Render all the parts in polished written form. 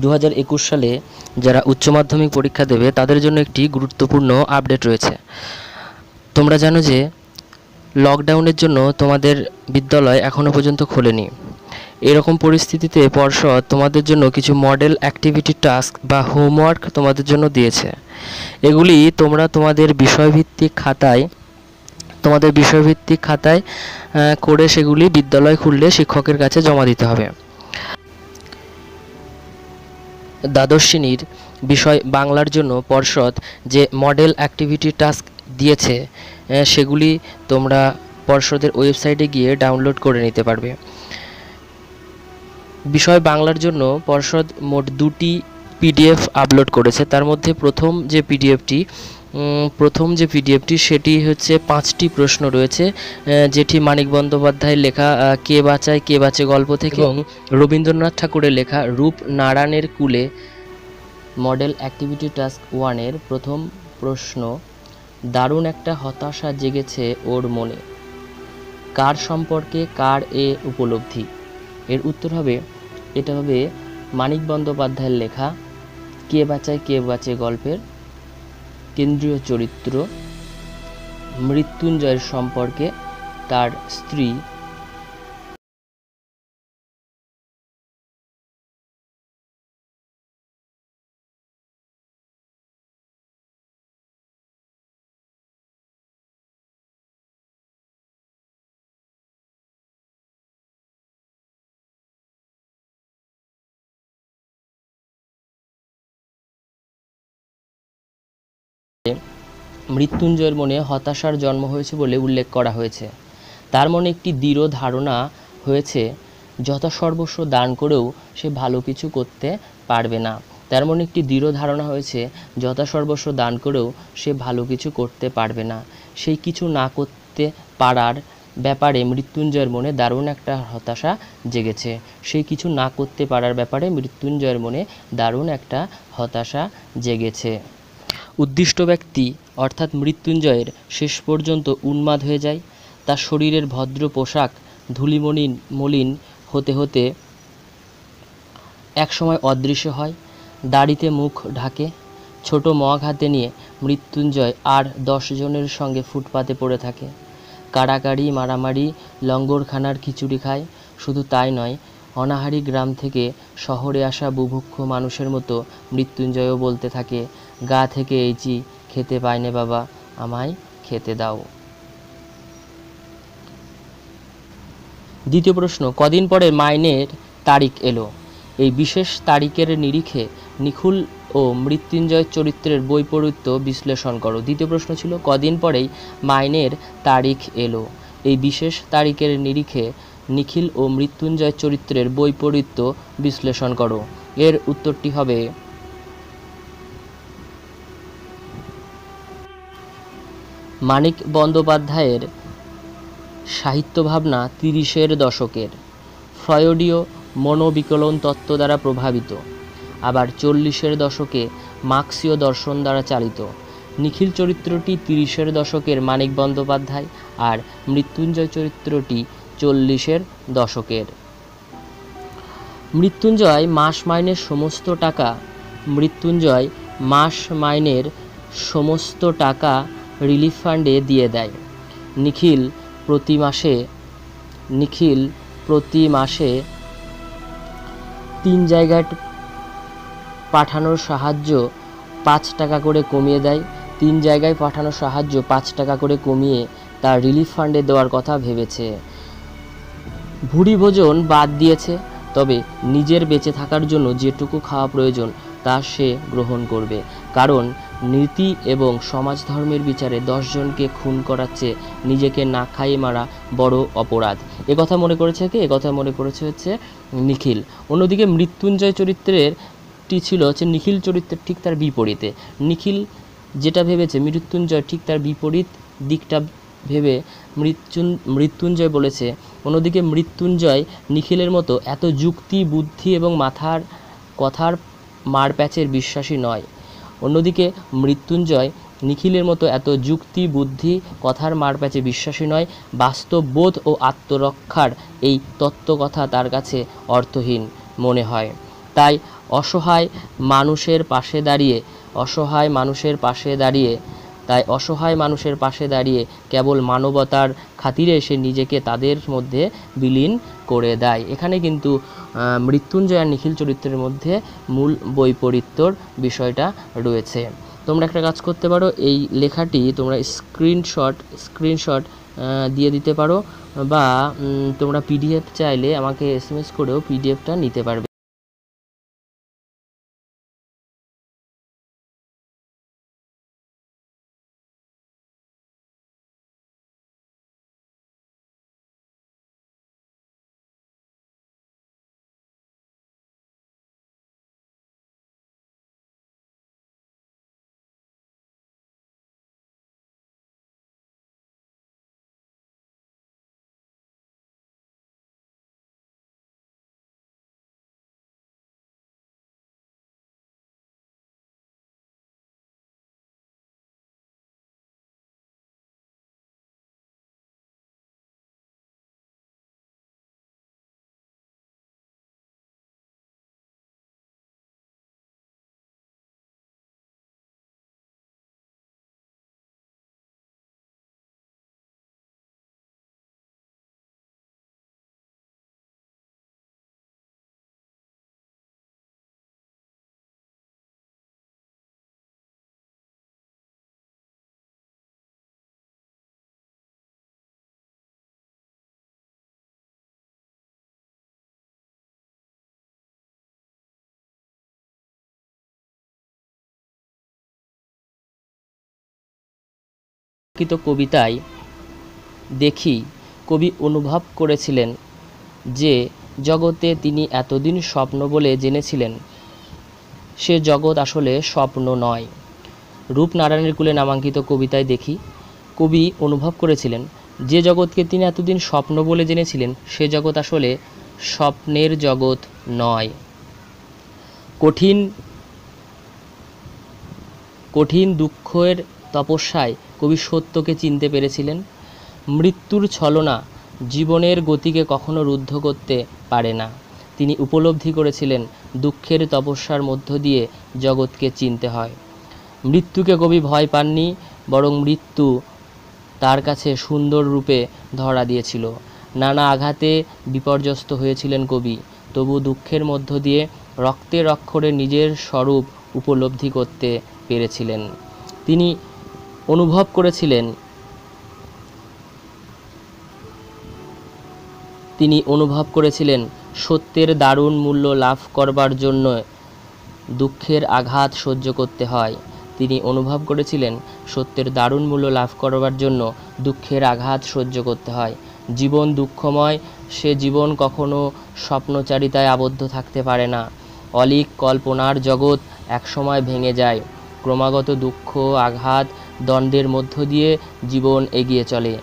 2021 সালে যারা উচ্চ মাধ্যমিক পরীক্ষা দেবে তাদের জন্য একটি গুরুত্বপূর্ণ আপডেট রয়েছে। তোমরা জানো যে লকডাউনের জন্য তোমাদের বিদ্যালয় এখনও পর্যন্ত খোলেনি। এরকম পরিস্থিতিতে পর্ষদ তোমাদের জন্য কিছু মডেল অ্যাক্টিভিটি টাস্ক বা হোমওয়ার্ক তোমাদের জন্য দিয়েছে। এগুলি তোমরা তোমাদের বিষয়ভিত্তিক খাতায় করে সেগুলি বিদ্যালয় খুললে শিক্ষকের কাছে জমা দিতে হবে। দ্বাদশ শ্রেণীর বিষয় বাংলার জন্য পর্ষদ যে মডেল অ্যাক্টিভিটি টাস্ক দিয়েছে সেগুলি তোমরা পর্ষদের ওয়েবসাইটে গিয়ে ডাউনলোড করে নিতে পারবে। বিষয় বাংলার জন্য পর্ষদ মোট 2টি পিডিএফ আপলোড করেছে। তার মধ্যে প্রথম যে পিডিএফটি সেটি হচ্ছে 5টি প্রশ্ন রয়েছে, যেটি মানিক বন্দ্যোপাধ্যায়ের লেখা কে বাঁচে গল্প থেকে এবং রবীন্দ্রনাথ ঠাকুরের লেখা রূপ নারায়ণের কুলে মডেল অ্যাক্টিভিটি টাস্ক 1-এর প্রথম প্রশ্ন, দারুণ একটা হতাশা জেগেছে ওর মনে, কার সম্পর্কে কার এ উপলব্ধি। এর উত্তর হবে মানিক বন্দ্যোপাধ্যায়ের লেখা কে বাঁচে গল্পের কেন্দ্রীয় চরিত্র মৃত্যুঞ্জয়ের সম্পর্কে তার স্ত্রী মৃত্যুঞ্জয়ের মনে হতাশার জন্ম হয়েছে বলে উল্লেখ করা হয়েছে। তার মনে একটি দৃঢ় ধারণা হয়েছে যথাসর্বস্ব দান করেও সে ভালো কিছু করতে পারবে না। তার মনে একটি দৃঢ় ধারণা হয়েছে যথাসর্বস্ব দান করেও সে ভালো কিছু করতে পারবে না। সেই কিছু না করতে পারার ব্যাপারে মৃত্যুঞ্জয়ের মনে দারুণ একটা হতাশা জেগেছে। সেই কিছু না করতে পারার ব্যাপারে মৃত্যুঞ্জয়ের মনে দারুণ একটা হতাশা জেগেছে। উদ্দিষ্ট ব্যক্তি অর্থাৎ মৃত্যুঞ্জয়ের শেষ পর্যন্ত উন্মাদ হয়ে যায়। তার শরীরের ভদ্র পোশাক মলিন হতে হতে একসময় অদৃশ্য হয়। দাড়িতে মুখ ঢাকে। ছোট মগ হাতে নিয়ে মৃত্যুঞ্জয় আর 10 জনের সঙ্গে ফুটপাতে পড়ে থাকে। কাড়াকাড়ি মারামারি লঙ্গরখানার খিচুড়ি খায়। শুধু তাই নয়, অনাহারি গ্রাম থেকে শহরে আসা বুভুক্ষ মানুষের মতো মৃত্যুঞ্জয়ও বলতে থাকে, গা থেকে এইচি খেতে পাইনে বাবা, আমায় খেতে দাও। দ্বিতীয় প্রশ্ন, কদিন পরে মাইনের তারিখ এলো। এই বিশেষ তারিখের নিরিখে নিখিল ও মৃত্যুঞ্জয় চরিত্রের বৈপরীত্য বিশ্লেষণ করো। দ্বিতীয় প্রশ্ন ছিল কদিন পরেই মাইনের তারিখ এলো। এই বিশেষ তারিখের নিরিখে নিখিল ও মৃত্যুঞ্জয় চরিত্রের বৈপরীত্য বিশ্লেষণ করো। এর উত্তরটি হবে মানিক বন্দ্যোপাধ্যায়ের সাহিত্য ভাবনা 30-এর দশকের ফ্রয়েডীয় মনোবিকলন তত্ত্ব দ্বারা প্রভাবিত, আবার 40-এর দশকে মার্ক্সীয় দর্শন দ্বারা চালিত। নিখিল চরিত্রটি 30-এর দশকের মানিক বন্দ্যোপাধ্যায় আর মৃত্যুঞ্জয় চরিত্রটি 40-এর দশকের। মৃত্যুঞ্জয় মাস মাইনের সমস্ত টাকা রিলিফ ফান্ডে দিয়ে দেয়। নিখিল প্রতি মাসে 3 জায়গায় পাঠানোর সাহায্য 5 টাকা করে কমিয়ে দেয়। 3 জায়গায় পাঠানোর সাহায্য 5 টাকা করে কমিয়ে তার রিলিফ ফান্ডে দেওয়ার কথা ভেবেছে। ভুরি ভোজন বাদ দিয়েছে, তবে নিজের বেঁচে থাকার জন্য যেটুকু খাওয়া প্রয়োজন তা সে গ্রহণ করবে, কারণ নীতি এবং সমাজ ধর্মের বিচারে 10 জনকে খুন করার চেয়ে নিজেকে না খাইয়ে মারা বড় অপরাধ। একথা মনে করেছে কে? একথা মনে করেছে হচ্ছে নিখিল। অন্যদিকে মৃত্যুঞ্জয় চরিত্রেরটি ছিল হচ্ছে নিখিল চরিত্রের ঠিক তার বিপরীতে। নিখিল যেটা ভেবেছে মৃত্যুঞ্জয় ঠিক তার বিপরীত দিকটা ভেবে মৃত্যুঞ্জয় বলেছে। অন্যদিকে মৃত্যুঞ্জয় নিখিলের মতো এত যুক্তি বুদ্ধি এবং কথার মারপ্যাচের বিশ্বাসী নয়। অন্যদিকে মৃত্যুঞ্জয় নিখিলের মতো এত যুক্তি বুদ্ধি কথার মারপ্যাচে বিশ্বাসী নয়। বাস্তব বোধ ও আত্মরক্ষার এই তত্ত্বকথা তার কাছে অর্থহীন মনে হয়। তাই অসহায় মানুষের পাশে দাঁড়িয়ে তাই অসহায় মানুষের পাশে দাঁড়িয়ে কেবল মানবতার খাতিরে সে নিজেকে তাদের মধ্যে বিলীন করে দেয়। এখানে কিন্তু মৃত্যুঞ্জয় আর নিখিল চরিত্রের মধ্যে মূল বৈপরীত্যর বিষয়টা রয়েছে। তোমরা একটা কাজ করতে পারো, এই লেখাটি তোমরা স্ক্রিনশট দিয়ে দিতে পারো, বা তোমরা পিডিএফ চাইলে আমাকে SMS করেও পিডিএফটা নিতে পারবে। কবিতায় দেখি কবি অনুভব করেছিলেন যে জগতে তিনি এতদিন স্বপ্ন বলে জেনেছিলেন সে জগৎ আসলে স্বপ্ন নয়। রূপনারায়ণের কুলে নামাঙ্কিত কবিতায় দেখি কবি অনুভব করেছিলেন যে জগৎকে তিনি এতদিন স্বপ্ন বলে জেনেছিলেন সে জগৎ আসলে স্বপ্নের জগৎ নয়। কঠিন দুঃখের তপস্যায় কবি সত্যকে চিনতে পেরেছিলেন। মৃত্যুর ছলনা জীবনের গতিকে কখনো রুদ্ধ করতে পারে না। তিনি উপলব্ধি করেছিলেন দুঃখের তপস্যার মধ্য দিয়ে জগৎকে চিনতে হয়। মৃত্যুকে কবি ভয় পাননি, বরং মৃত্যু তার কাছে সুন্দর রূপে ধরা দিয়েছিল। নানা আঘাতে বিপর্যস্ত হয়েছিলেন কবি, তবু দুঃখের মধ্য দিয়ে রক্তের অক্ষরে নিজের স্বরূপ উপলব্ধি করতে পেরেছিলেন। তিনি অনুভব করেছিলেন সত্যের দারুণ মূল্য লাভ করবার জন্য দুঃখের আঘাত সহ্য করতে হয়। জীবন দুঃখময়, সে জীবন কখনো স্বপ্নচারিতায় আবদ্ধ থাকতে পারে না। অলীক কল্পনার জগৎ একসময় ভেঙে যায়। ক্রমাগত দুঃখ, আঘাত, দ্বন্দ্বের মধ্য দিয়ে জীবন এগিয়ে চলে।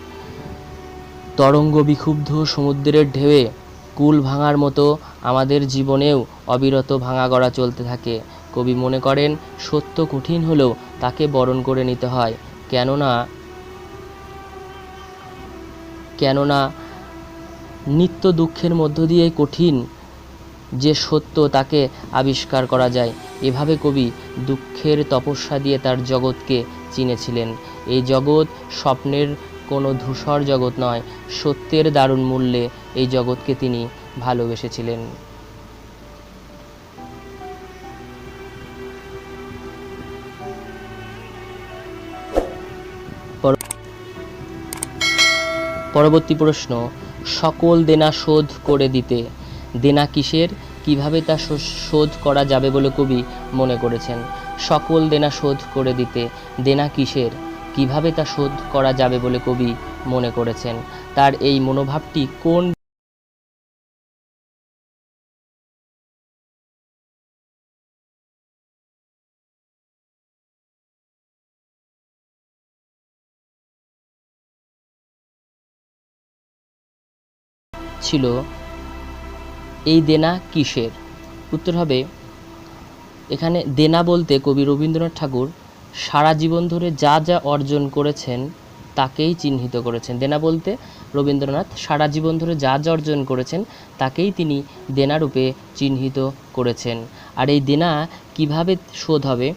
তরঙ্গ বিক্ষুব্ধ সমুদ্রের ঢেউয়ে কুল ভাঙার মতো আমাদের জীবনেও অবিরত ভাঙা গড়া চলতে থাকে। কবি মনে করেন সত্য কঠিন হলেও তাকে বরণ করে নিতে হয়, কেননা নিত্য দুঃখের মধ্য দিয়ে কঠিন যে সত্য তাকে আবিষ্কার করা যায়। এভাবে কবি দুঃখের তপস্যা দিয়ে তার জগৎকে চিনেছিলেন। এই জগৎ স্বপ্নের কোনো ধূসর জগৎ নয়, সত্যের দারুণ মূল্যে এই জগৎকে তিনি ভালোবেসেছিলেন। পরবর্তী প্রশ্ন, সকল দেনা শোধ করে দিতে। দেনা কিসের, কিভাবে তা শোধ করা যাবে বলে কবি মনে করেছেন? সকল দেনা শোধ করে দিতে, দেনা কিসের, কিভাবে তা শোধ করা যাবে বলে কবি মনে করেছেন? তার এই মনোভাবটি কোন ছিল? এই দেনা কিসের? উত্তর হবে এখানে দেনা বলতে কবি রবীন্দ্রনাথ ঠাকুর সারা জীবন ধরে যা যা অর্জন করেছেন তাকেই চিহ্নিত করেছেন। দেনা বলতে রবীন্দ্রনাথ সারা জীবন ধরে যা যা অর্জন করেছেন তাকেই তিনি দেনারূপে চিহ্নিত করেছেন। আর এই দেনা কিভাবে শোধ হবে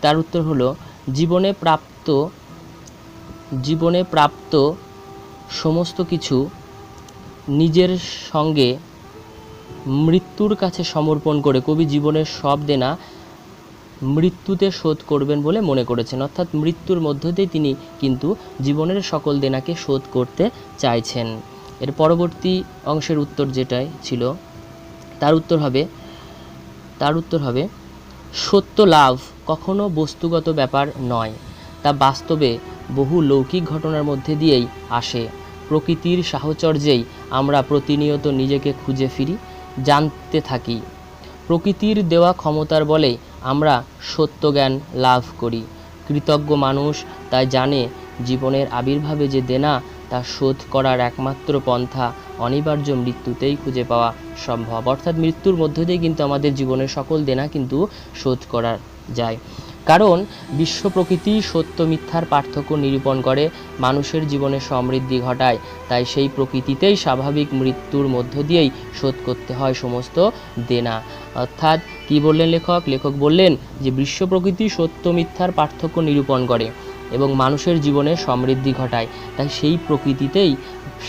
তার উত্তর হলো জীবনে প্রাপ্ত সমস্ত কিছু নিজের সঙ্গে মৃত্যুর কাছে সমর্পণ করে কবি জীবনের সব দেনা মৃত্যুতে শোধ করবেন বলে মনে করেছেন। অর্থাৎ মৃত্যুর মধ্য দিয়ে তিনি কিন্তু জীবনের সকল দেনাকে শোধ করতে চাইছেন। এর পরবর্তী অংশের উত্তর যেটাই ছিল তার উত্তর হবে সত্য লাভ কখনো বস্তুগত ব্যাপার নয়, তা বাস্তবে বহু লৌকিক ঘটনার মধ্যে দিয়েই আসে। প্রকৃতির সাহচর্যেই আমরা প্রতিনিয়ত নিজেকে খুঁজে ফিরি, জানতে থাকি। প্রকৃতির দেওয়া ক্ষমতার বলে আমরা সত্য জ্ঞান লাভ করি। কৃতজ্ঞ মানুষ তাই জানে জীবনের আবির্ভাবে যে দেনা তা শোধ করার একমাত্র পন্থা অনিবার্য মৃত্যুতেই খুঁজে পাওয়া সম্ভব। অর্থাৎ মৃত্যুর মধ্য দিয়ে কিন্তু আমাদের জীবনের সকল দেনা কিন্তু শোধ করা যায়। কারণ বিশ্ব প্রকৃতি সত্য মিথ্যার পার্থক্য নিরূপণ করে, মানুষের জীবনে সমৃদ্ধি ঘটায়। তাই সেই প্রকৃতিতেই স্বাভাবিক মৃত্যুর মধ্য দিয়েই শোধ করতে হয় সমস্ত দেনা। অর্থাৎ কি বললেন লেখক বললেন যে বিশ্ব প্রকৃতি সত্য মিথ্যার পার্থক্য নিরূপণ করে এবং মানুষের জীবনে সমৃদ্ধি ঘটায়। তাই সেই প্রকৃতিতেই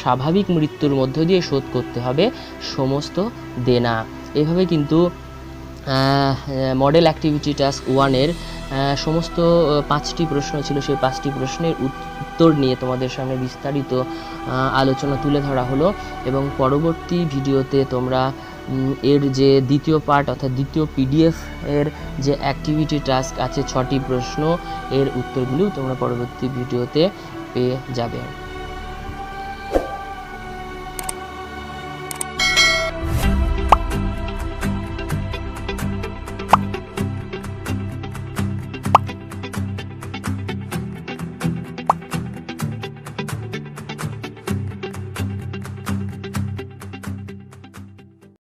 স্বাভাবিক মৃত্যুর মধ্য দিয়ে শোধ করতে হবে সমস্ত দেনা। এভাবে কিন্তু মডেল অ্যাক্টিভিটি টাস্ক 1-এর সমস্ত 5টি প্রশ্ন ছিল, সেই 5টি প্রশ্নের উত্তর নিয়ে তোমাদের সামনে বিস্তারিত আলোচনা তুলে ধরা হলো। এবং পরবর্তী ভিডিওতে তোমরা এর যে দ্বিতীয় পার্ট অর্থাৎ দ্বিতীয় PDF এর যে অ্যাক্টিভিটি টাস্ক আছে 6টি প্রশ্ন, এর উত্তরগুলিও তোমরা পরবর্তী ভিডিওতে পেয়ে যাবে।